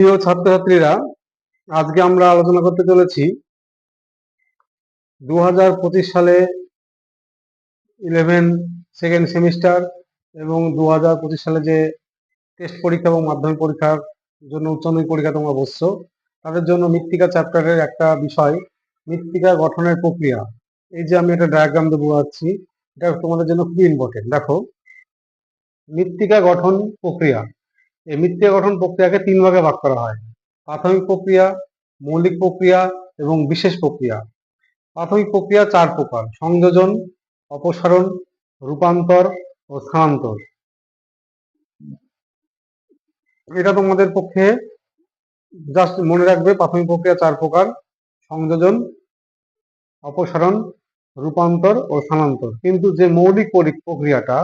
প্রিয় ছাত্রছাত্রীরা, আজকে আমরা আলোচনা করতে চলেছি 2025 সালে 11 সেকেন্ড সেমিস্টার এবং 2025 সালে যে টেস্ট পরীক্ষা এবং মাধ্যমিক পরীক্ষার জন্য উচ্চ মাধ্যমিক পরীক্ষা তোমরা বসছো, তাদের জন্য মৃত্তিকা চ্যাপ্টারের একটা বিষয় মৃত্তিকা গঠনের প্রক্রিয়া। এই যে আমি একটা ডায়াগ্রাম দিয়ে বোঝাচ্ছি, এটা তোমাদের জন্য খুবই ইম্পর্টেন্ট। দেখো, মৃত্তিকা গঠন প্রক্রিয়া, এই মৃত্তিকা গঠন প্রক্রিয়াকে তিন ভাগে ভাগ করা হয়: প্রাথমিক প্রক্রিয়া, মৌলিক প্রক্রিয়া এবং বিশেষ প্রক্রিয়া। প্রাথমিক প্রক্রিয়া চার প্রকার: সংযোজন, অপসারণ, রূপান্তর ও স্থানান্তর। এটা তোমাদের পক্ষে জাস্ট মনে রাখবে, প্রাথমিক প্রক্রিয়া চার প্রকার: সংযোজন, অপসারণ, রূপান্তর ও স্থানান্তর। কিন্তু যে মৌলিক প্রক্রিয়াটা,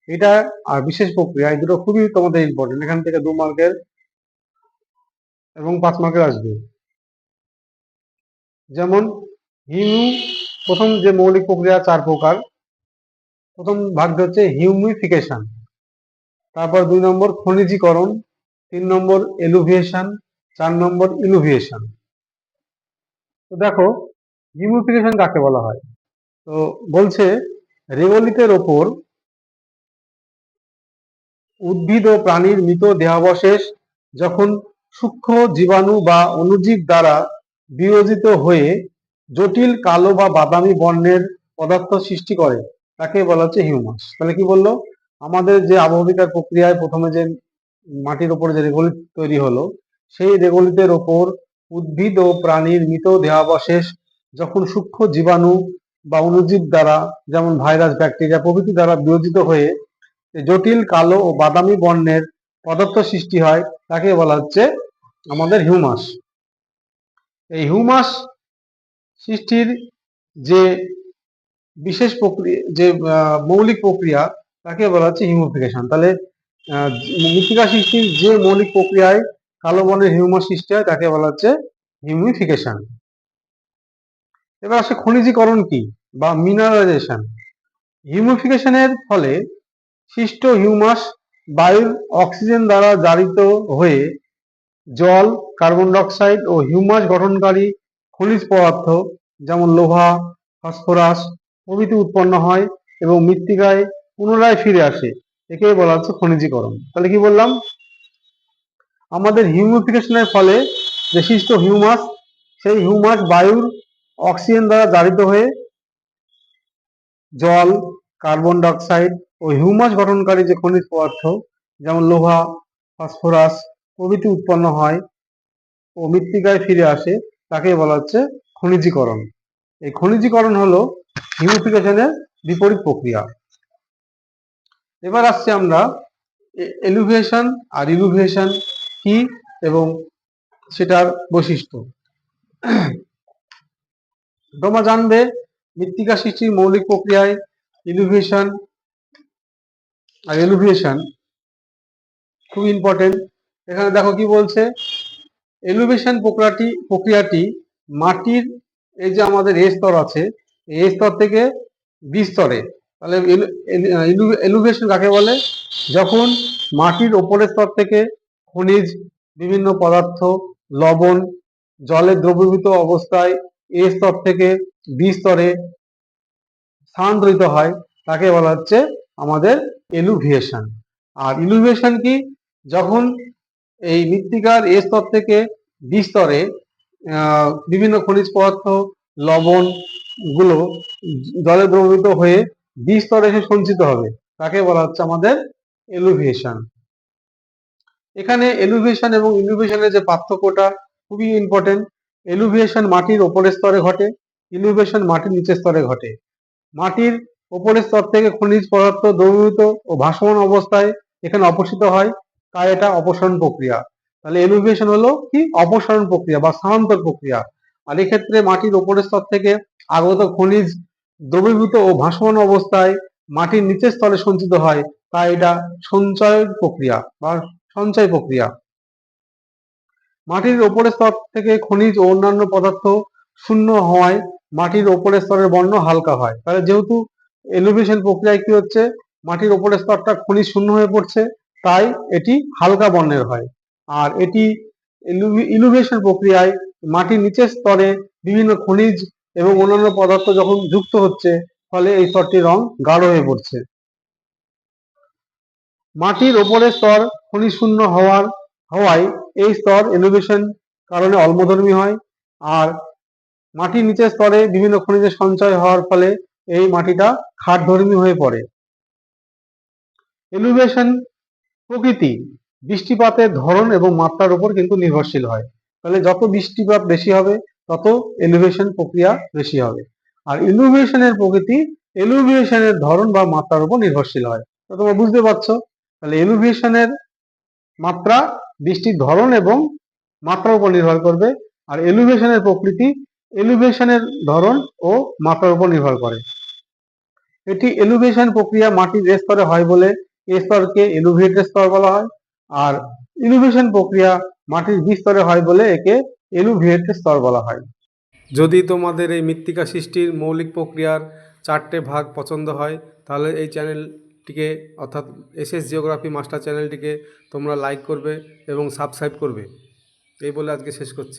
এটা আর বিশেষ প্রক্রিয়া, এই দুটো খুবই তোমাদের ইম্পর্টেন্ট। এখান থেকে 2 মার্কের এবং 5 মার্কের আসবে। যেমন প্রথম যে মৌলিক প্রক্রিয়া চার প্রকার, প্রথম ভাগটা হচ্ছে হিউমিফিকেশন, তারপর 2 নম্বর খনিজীকরণ, 3 নম্বর এলুভিয়েশন, 4 নম্বর ইলুভিয়েশন। তো দেখো, হিউমিফিকেশন কাকে বলা হয়? তো বলছে, রেগোলিতের ওপর উদ্ভিদ ও প্রাণীর মৃত দেহাবশেষ যখন সূক্ষ্ম জীবাণু বা অণুজীব দ্বারা বিয়োজিত হয়ে জটিল কালো বা বাদামি বর্ণের পদার্থ সৃষ্টি করে, তাকে বলা হচ্ছে হিউমাস। তাহলে কি বললো? আমাদের যে আবহবিকার প্রক্রিয়ায় প্রথমে যে মাটির ওপরে যে রেগোলিত তৈরি হলো, সেই রেগোলিতের ওপর উদ্ভিদ ও প্রাণীর মৃত দেহাবশেষ যখন সূক্ষ্ম জীবাণু বা অণুজীব দ্বারা, যেমন ভাইরাস, ব্যাকটেরিয়া প্রভৃতি দ্বারা বিয়োজিত হয়ে জটিল কালো ও বাদামি বর্ণের পদার্থ সৃষ্টি হয়, তাকে বলা হচ্ছে আমাদের হিউমাস। এই হিউমাস সৃষ্টির যে বিশেষ প্রক্রিয়া, যে মৌলিক প্রক্রিয়া, তাকে বলা হচ্ছে হিউমিফিকেশন। তাহলে মৃত্তিকা সৃষ্টির যে মৌলিক প্রক্রিয়ায় কালো বর্ণের হিউমাস সৃষ্টি হয়, তাকে বলা হচ্ছে হিউমিফিকেশন। এবার আসে খনিজীকরণ কি বা মিনারেলাইজেশন। হিউমিফিকেশনের ফলে সৃষ্ট হিউমাস বায়ুর অক্সিজেন দ্বারা জারিত হয়ে জল, কার্বন ডাইঅক্সাইড ও হিউমাস গঠনকারী খনিজ পদার্থ যেমন লোহা, ফসফরাস প্রভৃতি উৎপন্ন হয় এবং মৃত্তিকায় পুনরায় ফিরে আসে। একে বলা হচ্ছে খনিজীকরণ। তাহলে কি বললাম? আমাদের হিউমিফিকেশনের ফলে যে সৃষ্ট হিউমাস, সেই হিউমাস বায়ুর অক্সিজেন দ্বারা জারিত হয়ে জল, কার্বন ডাইঅক্সাইড ও হিউমাস গঠনকারী যে খনিজ পদার্থ যেমন লোহা, ফসফরাস প্রভৃতি উৎপন্ন হয় ও মৃত্তিকায় ফিরে আসে, তাকে বলা হচ্ছে খনিজীকরণ। এই খনিজীকরণ হলো হিউমিফিকেশনের বিপরীত প্রক্রিয়া। এবার আসছে আমরা এলুভিয়েশন আর ইলুভিয়েশন কি এবং সেটার বৈশিষ্ট্য। তোমরা জানবে, মৃত্তিকা সৃষ্টির মৌলিক প্রক্রিয়ায় ইলুভিয়েশন আর এলুভিয়েশন খুব ইম্পর্টেন্ট। এখানে দেখো কি বলছে, এলুভিয়েশন প্রক্রিয়াটি মাটির এই যে আমাদের এ স্তর আছে, এই স্তর থেকে বি স্তরে। তাহলে এলুভিয়েশন কাকে বলে? যখন মাটির ওপরের স্তর থেকে খনিজ, বিভিন্ন পদার্থ, লবণ জলে দ্রবীভূত অবস্থায় এ স্তর থেকে বি স্তরে স্থানান্তরিত হয়, তাকে বলা হচ্ছে আমাদের এলুভিয়েশন। আর ইলুভিয়েশন কি? যখন এই মৃত্তিকার এ স্তর থেকে বি স্তরে বিভিন্ন খনিজ পদার্থ, লবণ গুলো জলে দ্রবীভূত হয়ে বি স্তরে এসে সঞ্চিত হবে, তাকে বলা হচ্ছে আমাদের এলুভিয়েশন। এখানে এলুভিয়েশন এবং ইলুভিয়েশনের যে পার্থক্যটা খুবই ইম্পর্টেন্ট। এলুভিয়েশন মাটির ওপরের স্তরে ঘটে, ইলুভিয়েশন মাটির নিচের স্তরে ঘটে। মাটির ওপরের স্তর থেকে খনিজ পদার্থ দ্রবীভূত ও ভাসমান অবস্থায় এখানে অপসৃত হয়, তাই এটা অপসারণ প্রক্রিয়া। তাহলে এলুভিয়েশন হলো কি? অপসারণ প্রক্রিয়া বা স্থানান্তর প্রক্রিয়া। আর এক্ষেত্রে মাটির ওপরের স্তর থেকে আগত খনিজ দ্রবীভূত ও ভাসমান অবস্থায় মাটির নিচের স্তরে সঞ্চিত হয়, তাই এটা সঞ্চয় প্রক্রিয়া বা সঞ্চয় প্রক্রিয়া। মাটির ওপরের স্তর থেকে খনিজ ও অন্যান্য পদার্থ শূন্য হওয়ায় মাটির ওপরের স্তরের বর্ণ হালকা হয়। তাহলে যেহেতু এলিভেশন প্রক্রিয়ায় কি হচ্ছে, মাটির ওপরের স্তরটা খনিজ শূন্য হয়ে পড়ছে, তাই এটি হালকা বর্ণের হয়। আর এটি ইলুভিয়েশন প্রক্রিয়ায় মাটির নিচের স্তরে বিভিন্ন খনিজ এবং অন্যান্য পদার্থ যখন যুক্ত হচ্ছে, ফলে এই স্তরটির রং গাঢ় হয়ে পড়ছে। মাটির ওপরের স্তর খনিজ শূন্য হওয়ায় এই স্তর ইলুভিয়েশন কারণে অম্লধর্মী হয়, আর মাটির নিচের স্তরে বিভিন্ন খনিজের সঞ্চয় হওয়ার ফলে এই মাটিটা ক্ষারধর্মী হয়ে পড়ে। ইলুভিয়েশন প্রকৃতি বৃষ্টিপাতের ধরন এবং মাত্রার উপর কিন্তু নির্ভরশীল হয়। তাহলে যত বৃষ্টিপাত বেশি হবে তত এলিভেশন প্রক্রিয়া বেশি হবে, আর ইলুভিয়েশনের প্রকৃতি এলিভেশনের ধরন বা মাত্রার উপর নির্ভরশীল হয়। তো তোমরা বুঝতে পারছো, তাহলে এলিভেশনের মাত্রা বৃষ্টির ধরন এবং মাত্রার উপর নির্ভর করবে, আর এলিভেশনের প্রকৃতি এলিভেশনের ধরন ও মাত্রার উপর নির্ভর করে। এটি এলিভেশন প্রক্রিয়া মাটির স্তরে হয় বলে এই স্তরকে এলিভেটেড স্তর বলা হয়, আর ইলুভিয়েশন প্রক্রিয়া মাটির বিস্তরে হয় বলে একে এলুভিয়েটেড স্তর বলা হয়। যদি তোমাদের এই মৃত্তিকা সৃষ্টির মৌলিক প্রক্রিয়ার 4টে ভাগ পছন্দ হয়, তাহলে এই চ্যানেলটিকে অর্থাৎ এসএস জিওগ্রাফি মাস্টার চ্যানেলটিকে তোমরা লাইক করবে এবং সাবস্ক্রাইব করবে। এই বলে আজকে শেষ করছি।